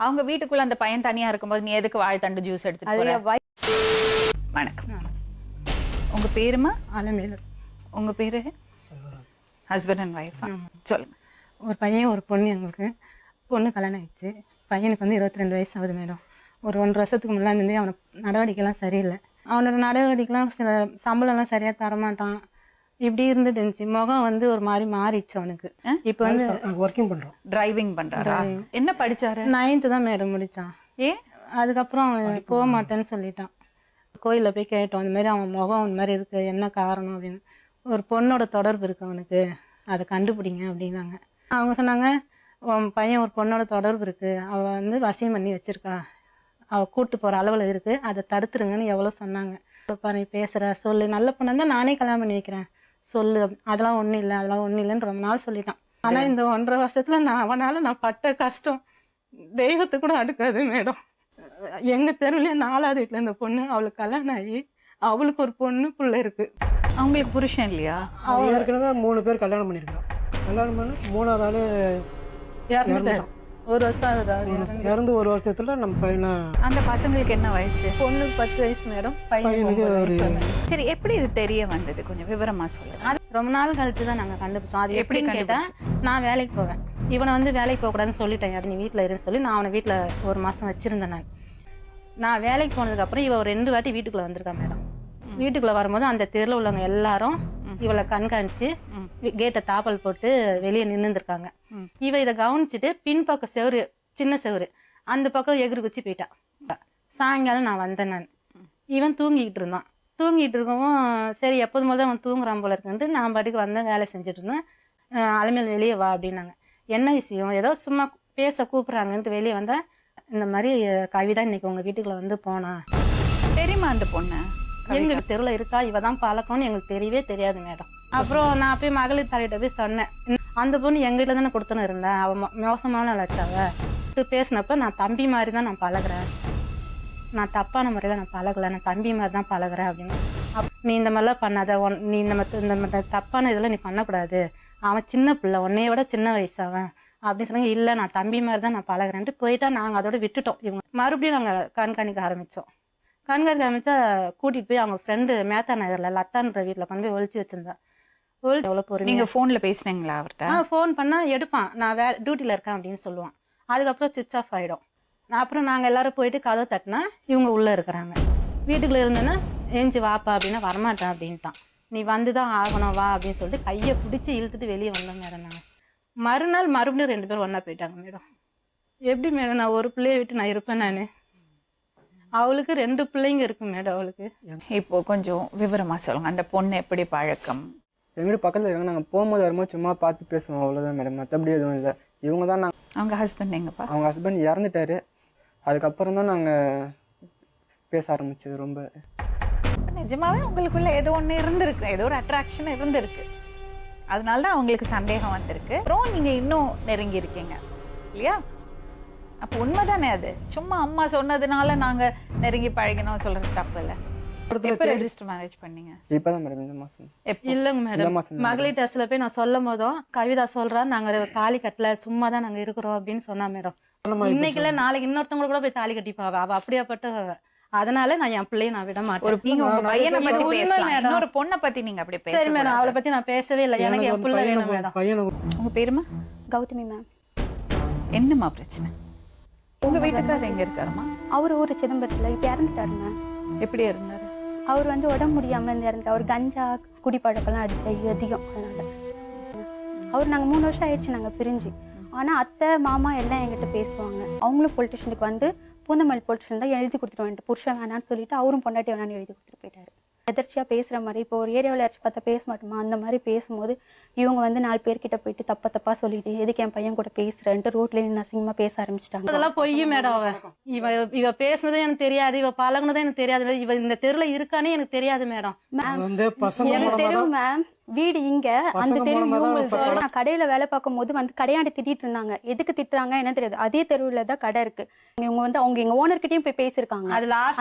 அவங்க வீட்டுக்குள்ள அந்த பையன் தனியா இருக்கும்போது நீ எதுக்கு வாழைத்தண்டு ஜூஸ் எடுத்துட்டு போற? வணக்கம். உங்க பேருமா? ஆலமேலு. உங்க பேரு? ஹஸ்பண்ட் அண்ட் ஒய்ஃபா? சொல்லுங்க. ஒரு பையன் ஒரு பொண்ணு. எங்களுக்கு பொண்ணு கல்யாணம் ஆயிடுச்சு. பையனுக்கு வந்து 22 வயசு ஆகுது மேடம். ஒரு 1.5 வருஷத்துக்கு முன்னாடி அவனை நடவடிக்கைலாம் சரியில்லை. அவனோட நடவடிக்கைலாம் சில சம்பளம்லாம் சரியாக தரமாட்டான். இப்படி இருந்துட்டு முகம் வந்து ஒரு மாதிரி மாறிடுச்சு அவனுக்கு. இப்போ வந்து ஒர்க்கிங் பண்றோம். டிரைவிங் பண்றாரா? என்ன படிச்சாரு? 9th தான் மேடம் முடிச்சான். அதுக்கப்புறம் அவன் போக மாட்டேன்னு சொல்லிட்டான். கோயிலில் போய் கேட்டோம், இந்த மாதிரி அவன் முகம் இந்த மாதிரி இருக்கு, என்ன காரணம் அப்படின்னு. ஒரு பொண்ணோட தொடர்பு இருக்கு அவனுக்கு, அதை கண்டுபிடிங்க அப்படின்னாங்க. அவங்க சொன்னாங்க, உன் பையன் ஒரு பொண்ணோட தொடர்பு இருக்கு, அவள் வந்து வசியம் பண்ணி வச்சிருக்கா, அவள் கூட்டு போகிற அளவில் இருக்கு, அதை தடுத்துருங்கன்னு எவ்வளோ சொன்னாங்க. பாரு பேசுகிற சொல்லு, நல்ல பொண்ணு தான் நானே கல்யாணம் பண்ணி வைக்கிறேன் சொல்லு, அதெல்லாம் ஒன்றும் இல்லை அதெல்லாம் ஒன்றும் இல்லைன்னு ரொம்ப நாள் சொல்லிட்டான். ஆனால் இந்த 1.5 வருஷத்துல அவனால் நான் பட்ட கஷ்டம் தெய்வத்துக்கு கூட அடுக்காது மேடம். எங்கள் தெருவிலே 4வது வீட்டில் இந்த பொண்ணு, அவளுக்கு கல்யாணம் ஆகி அவளுக்கு ஒரு பொண்ணு பிள்ளை இருக்கு. அவங்களுக்கு புருஷன் இல்லையா? அவன் ஏற்கனவே 3 பேர் கல்யாணம் பண்ணியிருக்கான். கல்யாணம் பண்ணி 3வது ஆள் இறந்துட்டாரு. 1 வருஷம் ஆகுது. இறந்து 1 வருஷத்துல நம்ம பையனை. அந்த பசங்களுக்கு என்ன வயசு? பொண்ணுக்கு 10 வயசு மேடம், பையனுக்கு ஒரு சரி, எப்படி இது தெரிய வந்தது? கொஞ்சம் விவரமா சொல்லுங்க. அது ரொம்ப நாள் கழிச்சு தான் நாங்கள் கண்டுபிடிச்சோம். அது எப்படின்னு கேட்டால், நான் வேலைக்கு போவேன், இவனை வந்து வேலைக்கு போகக்கூடாதுன்னு சொல்லிட்டேன், நீ வீட்டில் இருன்னு சொல்லி நான் அவனை வீட்டில் 1 மாதம் வச்சுருந்தேன். நான் வேலைக்கு போனதுக்கப்புறம் இவ 2 வாட்டி வீட்டுக்குள்ளே வந்திருக்கான் மேடம். வீட்டுக்குள்ளே வரும்போது அந்த தெருவில் உள்ளவங்க எல்லாரும் இவளை கண்காணிச்சு கேட்டை தாப்பல் போட்டு வெளியே நின்றுருக்காங்க. இவ இதை கவனிச்சுட்டு பின்பக்கம் செவரு, சின்ன செவரு, அந்த பக்கம் எகிரி குச்சி போயிட்டா. சாயங்காலம் நான் வந்தேன். இவன் தூங்கிக்கிட்டு இருந்தான். தூங்கிட்டு இருக்கவும் சரி எப்போதும் போது அவன் தூங்குறான் போல இருக்குன்ட்டு நான் பாட்டுக்கு வந்தேன், வேலை செஞ்சுட்டு இருந்தேன். அலமேல் வெளியே வா அப்படின்னாங்க. என்ன விஷயம்? ஏதோ சும்மா பேச கூப்பிட்றாங்கன்ட்டு வெளியே வந்தேன். இந்த மாதிரி கவிதா இன்னைக்கு உங்கள் வீட்டுக்குள்ள வந்து போனா. தெரியுமா அந்த பொண்ணு? எங்கள் தெருவில் இருக்கா, இவ தான் பழக்கம்னு எங்களுக்கு தெரியவே தெரியாது மேடம். அப்புறம் நான் போய் மகளிர் தலையிட்ட போய் சொன்னேன், அந்த பொண்ணு எங்கள் வீட்டில் தானே கொடுத்துன்னு இருந்தேன், அவள் மோசமான லட்சாவ பேசினப்ப நான் தம்பி மாதிரி தான் நான் பழகிறேன், நான் தப்பான முறையில் நான் பழகலை, நான் தம்பி மாதிரி தான் பழகிறேன் அப்படின்னு. நீ இந்த மாதிரிலாம் பண்ணாத, நீ இந்த தப்பான இதெல்லாம் நீ பண்ணக்கூடாது, அவன் சின்ன பிள்ளை, உன்னைய விட சின்ன வயசு அவன் அப்படின்னு சொன்னாங்க. இல்லை நான் தம்பி மாதிரி தான் நான் பழகிறேன்ட்டு போயிட்டா. நாங்கள் அதோட விட்டுட்டோம். இவங்க மறுபடியும் நாங்கள் கண்காணிக்க ஆரம்பித்தோம். கண்காணிக்க ஆரம்பித்தா கூட்டிகிட்டு போய் அவங்க ஃப்ரெண்டு மேத்தா நகரில் லத்தான்ற வீட்டில் கொண்டு போய் ஒழிச்சு வச்சுருந்தா. எவ்வளோ போகிறீங்க? நீங்கள் ஃபோனில் பேசுனீங்களா அவர்கிட்ட? ஃபோன் பண்ணால் எடுப்பான், நான் டியூட்டியில் இருக்கேன் அப்படின்னு சொல்லுவான். அதுக்கப்புறம் சுவிட்ச் ஆஃப் ஆகிடும். அப்புறம் நாங்கள் எல்லோரும் போயிட்டு கதவை தட்டினா இவங்க உள்ளே இருக்கிறாங்க. வீட்டுக்குள்ளே இருந்தேன்னா ஏஞ்சி வாப்பா அப்படின்னா வரமாட்டேன் அப்படின்ட்டான். நீ வந்து தான் ஆகணும் வா அப்படின்னு சொல்லிட்டு கையை பிடிச்சி இழுத்துட்டு வெளியே வந்தோம் மேடம். நாங்கள் மறுநாள் மறுபடியும் 2 பேரும் ஒன்றா போயிட்டாங்க மேடம். எப்படி மேடம் நான் ஒரு பிள்ளைய விட்டு நான் இருப்பேன்? நான் அவளுக்கு 2 பிள்ளைங்க இருக்கு மேடம். அவளுக்கு இப்போ கொஞ்சம் விவரமா சொல்லுங்க. அந்த பொண்ணு எப்படி பழக்கம்? எங்கள் வீடு பக்கத்தில் இருக்காங்க. நாங்கள் போகும்போது வரும்போது சும்மா பார்த்து பேசுவோம், அவ்வளோதான் மேடம், மற்றபடி எதுவும் இல்லை. இவங்க தான் அவங்க ஹஸ்பண்ட் எங்கப்பா? அவங்க ஹஸ்பண்ட் இறந்துட்டாரு. அதுக்கப்புறம் தான் நாங்கள் பேச ஆரம்பிச்சது. ரொம்ப நிஜமாவே உங்களுக்குள்ள ஏதோ ஒன்று இருந்திருக்கு, ஏதோ ஒரு அட்ராக்ஷன் இருந்திருக்கு, அதனால தான் அவங்களுக்கு சந்தேகம் வந்திருக்கு. அப்புறம் நீங்கள் இன்னும் நெருங்கி இருக்கீங்க இல்லையா? அப்போ உண்மைதானே அது? சும்மா அம்மா சொன்னதுனால நாங்கள் நெருங்கி பழகினோம் சொல்கிறது தப்பு இல்லை. எப்போ ரெஜிஸ்டர் மேரேஜ் பண்ணீங்க? இப்போதான் மேடம், இந்த மாதம். இல்லைங்க மேடம், மகளிர் டெஸ்ட்ல போய் நான் சொல்லும் போதும் கவிதா சொல்றா, நாங்கள் தாலி கட்டல, சும்மா தான் நாங்கள் இருக்கிறோம் அப்படின்னு சொன்னா மேடம். இன்னைக்கு இல்லை நாளைக்கு இன்னொருத்தவங்க கூட போய் தாலி கட்டிப்பாவ, அவள் அப்படியாப்பட்ட. அதனால நான் என் பிள்ளைய நான் விட மாட்டேன். ஒரு பையனை பத்தி பேசலாம், இன்னொரு பொண்ணை பத்தி நீங்க அப்படி பேச. சரி மேடம், அவளை பத்தி நான் பேசவே இல்லை, எனக்கு என் பிள்ளை வேணும் மேடம். உங்க பேருமா? கௌதமி மேம். என்னம்மா பிரச்சனை? உங்க வீட்டுக்காரர் எங்க இருக்காருமா? அவர் ஊர் சிதம்பரத்தில், இப்போ இறந்துட்டாரு மேம். எப்படி இருந்தாரு? அவர் வந்து உடம்பு முடியாமல் இறந்துட்டு, அவர் கஞ்சா குடிப்பழக்கம்லாம் அதிகம். அதனால அவர் நாங்கள் 3 வருஷம் ஆயிடுச்சு நாங்கள் பிரிஞ்சு. ஆனால் அத்தை மாமா எல்லாம் என்கிட்ட பேசுவாங்க. அவங்களும் பொலிட்டிஷனுக்கு வந்து பூந்தமல்லி பொலிட்டிஷன் தான் எழுதி கொடுத்துட்டு வந்துட்டு, புருஷன் வேணான்னு சொல்லிட்டு அவரும் பொண்டாட்டி வேணான்னு எழுதி கொடுத்துட்டு போயிட்டாரு. எதர்ச்சியாக பேசுகிற மாதிரி, இப்போ ஒரு ஏரியாவில் யாராச்சும் பார்த்தா பேச மாட்டோமா, அந்த மாதிரி பேசும்போது இவங்க வந்து 4 பேர்கிட்ட போயிட்டு தப்பா சொல்லிட்டு எதுக்கு என் பையன் கூட பேசுறேன்ட்டு ரோட்ல நின்று அசிங்கமாக பேச ஆரம்பிச்சிட்டாங்க. அதெல்லாம் பொய் மேடம். இவ பேசுனதே எனக்கு தெரியாது, இவ பழகுனதே எனக்கு தெரியாது, இவ இந்த தெருவில் இருக்கானே எனக்கு தெரியாது மேடம். எனக்கு தெரியும் மேம், வீடு இங்க, அந்த தெரு நான் கடையில வேலை பார்க்கும் போது வந்து கடையாண்டி திட்டிட்டு இருந்தாங்க. எதுக்கு திட்டுறாங்க என்ன தெரியாது. அதே தெருவுல தான் கடை இருக்கு. இவங்க வந்து அவங்க எங்க ஓனர்கிட்டயும் போய் பேசிருக்காங்க.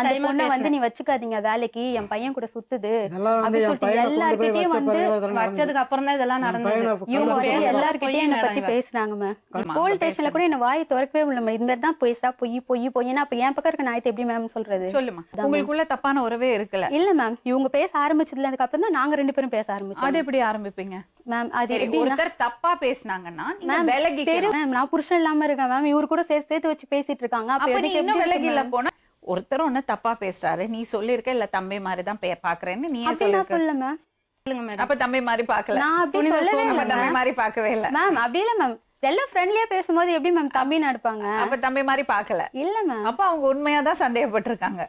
அந்த பொண்ணை வந்து நீ வச்சுக்காதீங்க வேலைக்கு, என் பையன் கூட சுத்துது அப்படி சொல்லிட்டு எல்லார்கிட்டயும் வந்து வச்சதுக்கு அப்புறம் தான் இதெல்லாம் நடந்தது. இவங்க பேசுறது வந்து எல்லார்கிட்டயும் என்னை பொய் பத்தி மேடம். பேசுனாங்க மேம். ஆமா, போலீஸ் அவங்க ஸ்டேஷன்ல கூட என்ன வாயை திறக்கவே முடியல மேம். இது மாதிரி தான் பேசுறா, பொய்னா அப்ப என் பக்கம் இருக்க நாயத்தை எப்படி மேம் சொல்றது? சொல்லுமா, உங்களுக்குள்ள தப்பான உறவே இருக்குல்ல? இல்ல மேம், இவங்க பேச ஆரம்பிச்சதுல அதுக்கப்புறம் தான் நாங்க 2 பேரும் பேச ஆரம்பிச்சோம். அது எப்படி ஆரம்பிப்பீங்க மேம் அது சரி, எப்படின்னா ஒருத்தர் தப்பா பேசுனாங்கன்னா நீங்க மேம் விலகிக்கணும். மேம் நான் புருஷன் இல்லாம இருக்கேன் மேம். இவரு கூட சேர்த்து வச்சு பேசிட்டு இருக்காங்க. அப்ப அப்ப நீ எனக்கு இன்னும் எப்படி விலகி இருக்கு இல்ல மேம்? போனா ஒருத்தர் ஒண்ணு தப்பா பேசுறாரு, நீ சொல்லிருக்க இல்ல தம்பி மாதிரி தான் பாக்குறேன்னு நீ அப்படி நான் சொல்லிருக்க. சொல்ல மேம். சொல்லுங்க மேடம். அப்ப தம்பி மாதிரி பாக்கல, நான் அப்படி புனித சொல்லவே கோவில் அப்ப இல்ல தம்பி மேம். மாதிரி பாக்கவே இல்ல. மேம் அப்படி இல்ல மேம். எல்லாம் ஃப்ரெண்ட்லியா பேசும்போது எப்படி மேம் தம்பி நடப்பாங்க? அப்ப தம்பி மாதிரி பாக்கல. இல்ல மேம். அப்ப அவங்க உண்மையா தான் சந்தேகப்பட்டிருக்காங்க.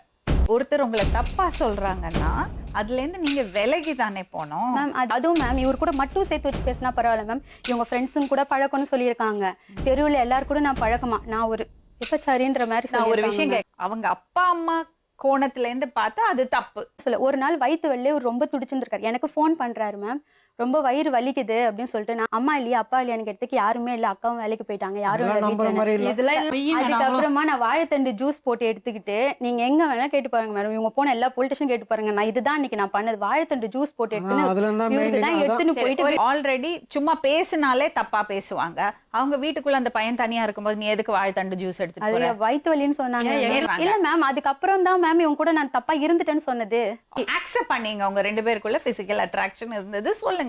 ஒருத்தர் உங்களை தப்பா சொல்றாங்கன்னா அதுல இருந்து நீங்க விலகி தானே போனோம். மேம் அதுவும் மேம் இவர் கூட மட்டும் சேர்த்து வச்சு பேசினா பரவாயில்ல மேம். இவங்க ஃப்ரெண்ட்ஸும் கூட பழக்கம்னு சொல்லியிருக்காங்க. தெருவில் எல்லாரும் கூட நான் பழக்கமா, நான் ஒரு எப்பச்சாரின்ற மாதிரி நான் ஒரு சொல்லியிருக்காங்க விஷயம் மேம். அவங்க அப்பா அம்மா கோணத்துல இருந்து பார்த்தா அது தப்பு. ஒரு நாள் வயிற்று வலியே ரொம்ப துடிச்சிருந்திருக்காரு. எனக்கு ஃபோன் பண்றாரு மேம், ரொம்ப வயிறு வலிக்குது அப்படின்னு சொல்லிட்டு. நான் அம்மா இல்லையா அப்பா இல்லையான்னு கேட்டதுக்கு யாருமே இல்ல, அக்காவும் வேலைக்கு போயிட்டாங்க, யாரும் இல்ல நம்புற மாதிரி வீட்டுல. இல்ல. இதெல்லாம் பொய் மேடம். அதுக்கப்புறமா நான் வாழைத்தண்டு ஜூஸ் போட்டு எடுத்துக்கிட்டு, நீங்க எங்க வேணா கேட்டு பாருங்க மேடம், இவங்க போன எல்லா பொலிட்டிஷன் கேட்டு பாருங்க, நான் இதுதான் இன்னைக்கு நான் பண்ணது, வாழைத்தண்டு ஜூஸ் போட்டு எடுத்துன்னு அதுல இருந்தா இவருக்கு தான் எடுத்துன்னு போயிட்டு. ஆல்ரெடி சும்மா பேசினாலே தப்பா பேசுவாங்க. அவங்க வீட்டுக்குள்ள அந்த பையன் தனியா இருக்கும்போது நீ எதுக்கு வாழைத்தண்டு ஜூஸ் எடுத்துட்டு அது போற? வயிற்று வலின்னு சொன்னாங்க. ஏன் இல்ல மேம் அதுக்கப்புறம் தான் மேம் இவங்க கூட நான் தப்பா இருந்துட்டேன்னு சொன்னது. அக்செப்ட் பண்ணீங்க உங்க 2 பேருக்குள்ள பிசிக்கல் அட்ராக்ஷன் இருந்தது, சொல்லுங்க.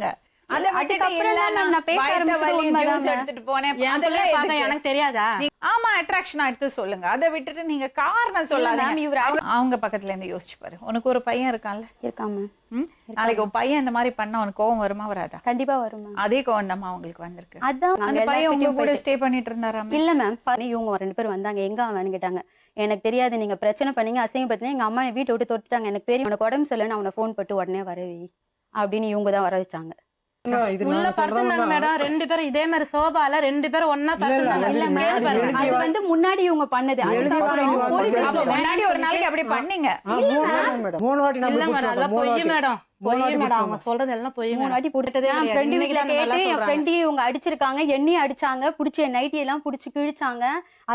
அத அதுக்கப்புறம் தான் மேம் நான் பேச ஆரம்பிச்சது உண்மைதான் ஜூஸ் மேம். எடுத்துட்டு போனேன். என் பிள்ளைய பார்த்தா எனக்கு தெரியாதா? ஆமா, அட்ராக்ஷன் எடுத்து சொல்லுங்க. அதை விட்டுட்டு நீங்க காரணம் சொல்லாதீங்க. மேம் இவர் அவங்க பக்கத்துல இருந்து யோசிச்சு பாரு. உனக்கு ஒரு பையன் இருக்கான்ல, இருக்கான் மேம். ம்? நாளைக்கு உன் பையன் இந்த மாதிரி பண்ணா உனக்கு கோவம் வருமா வராதா? கண்டிப்பா வரும் மேம். அதே கோவம் தான் அவங்களுக்கு வந்திருக்கு. அதான் அந்த பையன் உங்க கூட ஸ்டே பண்ணிட்டு இருந்தாராமே. இல்ல மேம், இவங்க 2 பேரும் வந்தாங்க. எங்க அவன்னு கேட்டாங்க. எனக்கு தெரியாது, நீங்க பிரச்சனை பண்ணீங்க, அசிங்கப்படுத்தினீங்க, எங்க அம்மா வீட்டை விட்டு தொட்டுட்டாங்க, எனக்கு தெரியும், உனக்கு உடம்பு சரியில்லைன்னு அவனை ஃபோன் போட்டு உடனே வரவி அப்படின்னு இவங்க தான் வர வச்சாங்க. இது உள்ள நான் படுத்துனாங்க சொல்றேன் மேடம். 2 பேரும் இதே மாதிரி சோபால 2 பேரும் ஒண்ணா படுத்துனாங்க. இல்ல, இல்ல அது மேம், எழுதி அது வந்து முன்னாடி இவங்க பண்ணது. அதுக்கப்புறம் எழுதி போலீஸ் வாங்க. அப்ப ஸ்டேஷன்ல முன்னாடி ஒரு நாளைக்கு அப்படி பண்ணீங்க. 3 வாட்டி நான் இல்ல போய் மேடம், அதெல்லாம் பொய் மேடம். பொய் மேடம். அவங்க சொல்றது எல்லாம் பொய் 3 மேடம். வாட்டி போட்டுட்டது. என் இன்னைக்கு ஃப்ரெண்டு தான் வீட்டுல நல்லா கேட்டு என் சொல்றாங்க. ஃப்ரெண்டையும் இவங்க அடிச்சிருக்காங்க, எண்ணியும் அடிச்சாங்க, புடிச்சு என் நைட்டி எல்லாம் புடிச்சு கிழிச்சாங்க.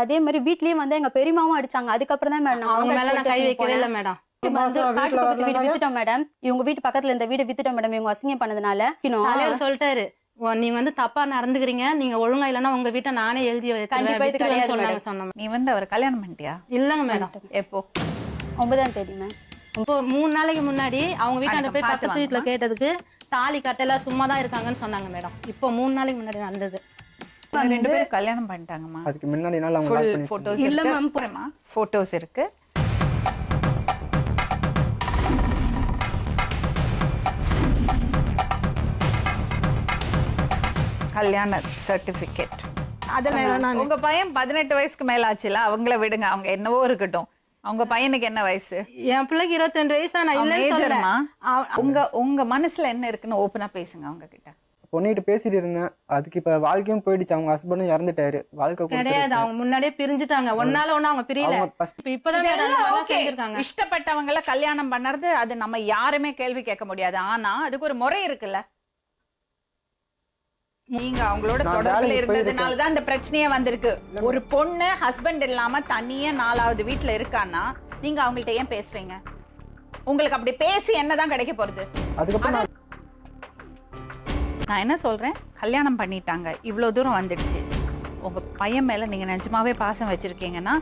அதே மாதிரி வீட்லயும் வந்து எங்க பெரியமாவும் அடிச்சாங்க. அதுக்கப்புறம் தான் மேடம் அவங்க மேல நான் கை வைக்கவே இல்ல மேடம். வந்து காட்டு பக்கத்து வீடு வித்துட்டோம் மேடம். இவங்க வீட்டு பக்கத்துல இந்த வீடு வித்துட்டோம் மேடம். இவங்க அசிங்கம் பண்ணதுனால தலைவர் சொல்லிட்டாரு, நீங்க வந்து தப்பா நடந்துக்கிறீங்க, நீங்க ஒழுங்கா இல்லன்னா உங்க வீட்டை நானே எழுதி கண்டிப்பா இது கிடையாது சொன்னாங்க. மேடம். சொன்னோம். நீ வந்து அவரை கல்யாணம் பண்ணிட்டியா? இல்லங்க மேடம். எப்போ? 9ஆம் தேதி மேம். இப்போ 3 நாளைக்கு முன்னாடி அவங்க வீட்டாண்ட போய் பார்த்து பக்கத்து வீட்டுல கேட்டதுக்கு தாலி கட்டல சும்மா தான் இருக்காங்கன்னு சொன்னாங்க மேடம். இப்போ 3 நாளைக்கு முன்னாடி நடந்தது. 2 பேரும் கல்யாணம் பண்ணிட்டாங்கம்மா. அதுக்கு முன்னாடி நாள் அவங்க ஃபுல் லாக் பண்ணி போட்டோஸ் இல்ல இல்ல மேம். மேம், போட்டோஸ் இருக்கு. கல்யாண சர்டிபிகேட். அதெல்லாம் உங்க பையன் 18 வயசுக்கு மேல ஆச்சுல, அவங்கள விடுங்க, அவங்க என்னவோ இருக்கட்டும். அவங்க பையனுக்கு என்ன வயசு? என் பிள்ளைக்கு 22 வயசா, நான் இல்லன்னு சொல்லல. மேஜர்மா, உங்க மனசுல என்ன இருக்குன்னு ஓபனா பேசுங்க அவங்க கிட்ட. பொண்ணிட்டு பேசிட்டு இருந்தேன். அதுக்கு இப்ப வாழ்க்கையும் போயிடுச்சு. அவங்க ஹஸ்பண்டும் இறந்துட்டாரு. வாழ்க்கை கிடையாது, அவங்க முன்னாடியே பிரிஞ்சுட்டாங்க. ஒன்னால ஒண்ணு அவங்க பிரியல. இப்பதான் மேடம் இதெல்லாம் நல்லா okay. செஞ்சிருக்காங்க. இஷ்டப்பட்டவங்கள கல்யாணம் பண்ணறது அது நம்ம யாருமே கேள்வி கேட்க முடியாது. ஆனா அதுக்கு ஒரு முறை இருக்குல்ல. நீங்க அவங்களோட நான் தொடர்புல வேலைக்கு இருந்ததுனாலதான் இந்த பிரச்சனையே வந்திருக்கு. ஒரு பொண்ணு ஹஸ்பண்ட் இல்லாம தனியா 4வது வீட்டுல இருக்கான்னா நீங்க அவங்கள்ட்ட ஏன் பேசுறீங்க? உங்களுக்கு அப்படி பேசி என்னதான் கிடைக்க போறது? அதுக்கப்புறம் நான் என்ன சொல்றேன், கல்யாணம் பண்ணிட்டாங்க, இவ்வளவு தூரம் வந்துடுச்சு. உங்க பையன் மேல நீங்க நிஜமாவே பாசம் வச்சிருக்கீங்கன்னா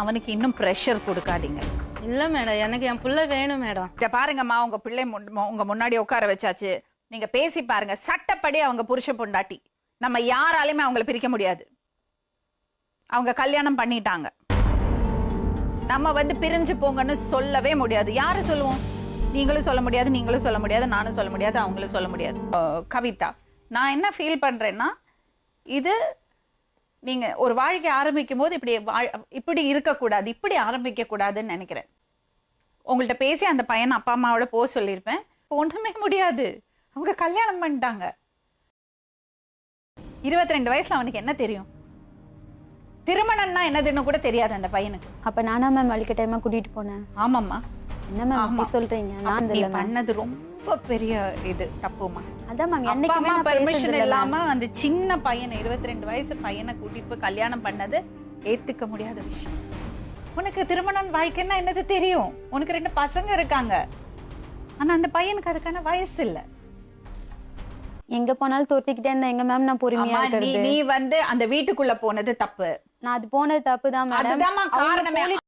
அவனுக்கு இன்னும் ப்ரெஷர் கொடுக்காதீங்க. இல்ல மேடம், எனக்கு என் புள்ள வேணும் மேடம். இத பாருங்கம்மா, உங்க பிள்ளை உங்க முன்னாடி உட்கார வச்சாச்சு. நீங்க பேசி பாருங்க. சட்டப்படி அவங்க புருஷ பொண்டாட்டி, நம்ம யாராலையுமே அவங்கள பிரிக்க முடியாது. அவங்க கல்யாணம் பண்ணிட்டாங்க, நம்ம வந்து பிரிஞ்சு போங்கன்னு சொல்லவே முடியாது. யாரு சொல்லுவோம்? நீங்களும் சொல்ல முடியாது, நீங்களும் சொல்ல முடியாது, நானும் சொல்ல முடியாது, அவங்களும் சொல்ல முடியாது. கவிதா, நான் என்ன ஃபீல் பண்றேன்னா, இது நீங்க ஒரு வாழ்க்கை ஆரம்பிக்கும் போது இப்படி இருக்கக்கூடாது, இப்படி ஆரம்பிக்க கூடாதுன்னு நினைக்கிறேன். உங்கள்ட்ட பேசி அந்த பையன் அப்பா அம்மாவோட போக சொல்லியிருப்பேன். ஒன்றுமே முடியாது, அவங்க கல்யாணம் பண்ணிட்டாங்க. 22 வயசுல அவனுக்கு என்ன தெரியும்? திருமணம்னா என்னதுன்னு கூட தெரியாது அந்த பையனுக்கு. அப்ப நானா மேம் வலிக்கட்டாயமா கூட்டிட்டு போனேன்? ஆமாம்மா. என்ன மேம் அப்படி சொல்றீங்க? நான் நீ பண்ணது ரொம்ப பெரிய இது தப்புமா. அதான் மேம், அப்பா என்னைக்குமே அம்மா நான் பெர்மிஷன் பேசுனது இல்ல இல்லாம அந்த சின்ன பையனை 22 வயசு பையனை கூட்டிட்டு போய் கல்யாணம் பண்ணது ஏத்துக்க முடியாத விஷயம். உனக்கு திருமணம் வாழ்க்கைன்னா என்னது தெரியும்? உனக்கு 2 பசங்க இருக்காங்க. ஆனா அந்த பையனுக்கு அதுக்கான வயசு இல்ல. எங்க போனாலும் தோர்த்திக்கிட்டே இருந்தேன் எங்க மேம் நான் பொறுமையா அம்மா, இருக்கிறது. நீ வந்து அந்த வீட்டுக்குள்ள போனது தப்பு. நான் அது போனது தப்பு தான் மேடம். அதுதாம்மா காரணமே.